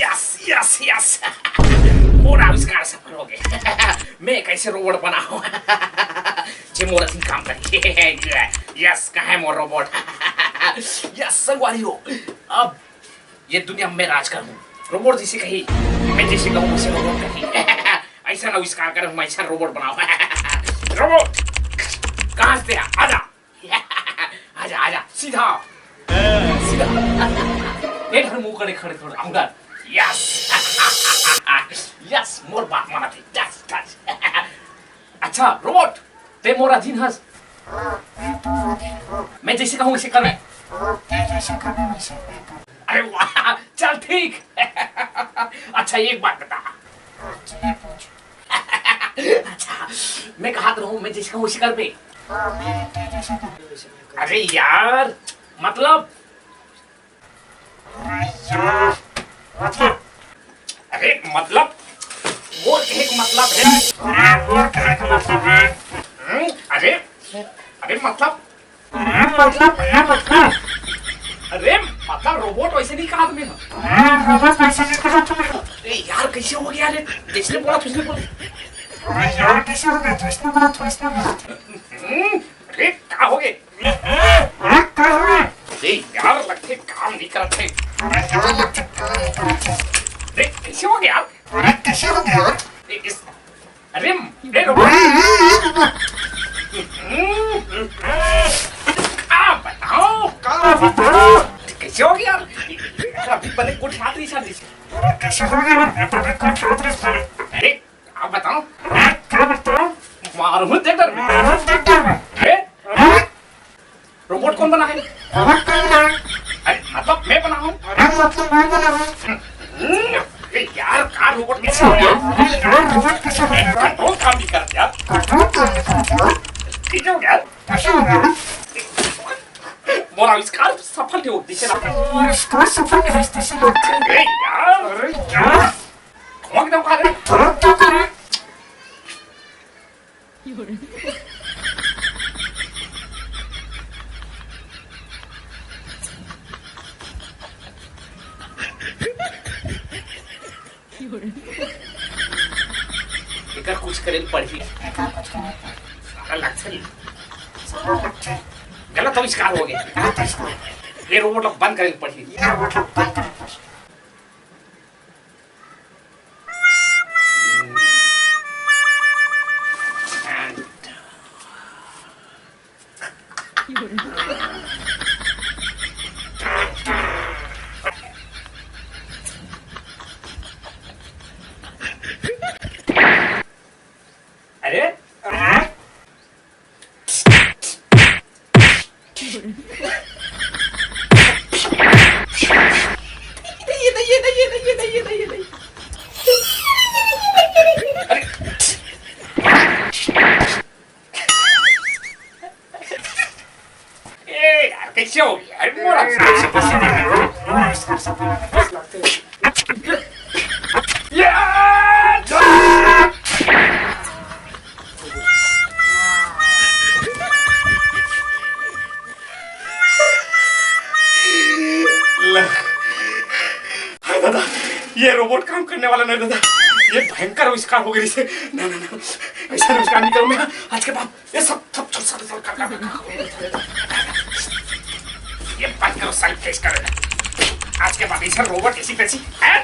Yes yes yes मोर आविष्कार सफल हो गया। मैं एक ऐसे रोबोट बना हूँ जो मोर अधीन काम करे। यस कहाँ है मोर रोबोट? यस संगवारी हो, अब ये दुनिया में राज करूँ। रोबोट जैसे कही, मैं जैसे कहूँ उसे रोबोट कही। ऐसा आविष्कार कर, मैं ऐसा रोबोट बनाऊँ। रोबोट कहाँ से आजा आजा आजा सीधा सीधा इधर मुंह करे खड़े थोड़ा अंदर। यस यस मोर बात माना थी। यस यस अच्छा रोबोट ते मोर अधीन हस, मैं जैसे कहूँ वैसे कर। अरे वाह चल ठीक। अच्छा एक बात बता। अच्छा मैं कहा तो रहूं, मैं जैसे कहूँ वैसे कर बे। अरे यार मतलब अरे मतलब वो एक मतलब है। अरे अरे मतलब अरे मतलब रोबोट वैसे नहीं कहा तुम्हें। अरे यार कैसे हो गया? अरे जिसने बोला तुझने बोला। अरे क्या हो गए? अरे यार लगते काम नहीं करते। अरे कैसे हो गया? अरे बताओ कैसे हो गया? अभी पहले कुछ हाथ नहीं शादी। अरे आप बताओ मारूं देख रोबोट कौन बना है? अरे मतलब मैं बना हूँ। यार कार रोबोट कैसे हो गया? कंट्रोल काम नहीं करते यार। कैसे हो गया? मोर आविष्कार सफल हो दिखे ना। यार कौन दम खा रहे? कुछ करे पड़ी गलत आविष्कार हो गया। ये रोबोट बंद करे पड़ी। अरे यार कैसे हो गया? दादा ये रोबोट काम करने वाला नहीं दादा, ये भयंकर आविष्कार हो गया इसे। ना ना ना ऐसा आविष्कार नहीं करूँ मैं आज के बाद। ये सब सब सब कर ये बंद करो, सेल्फ फेस करो आज के बाद। ऐसा रोबोट ऐसी कैसी है?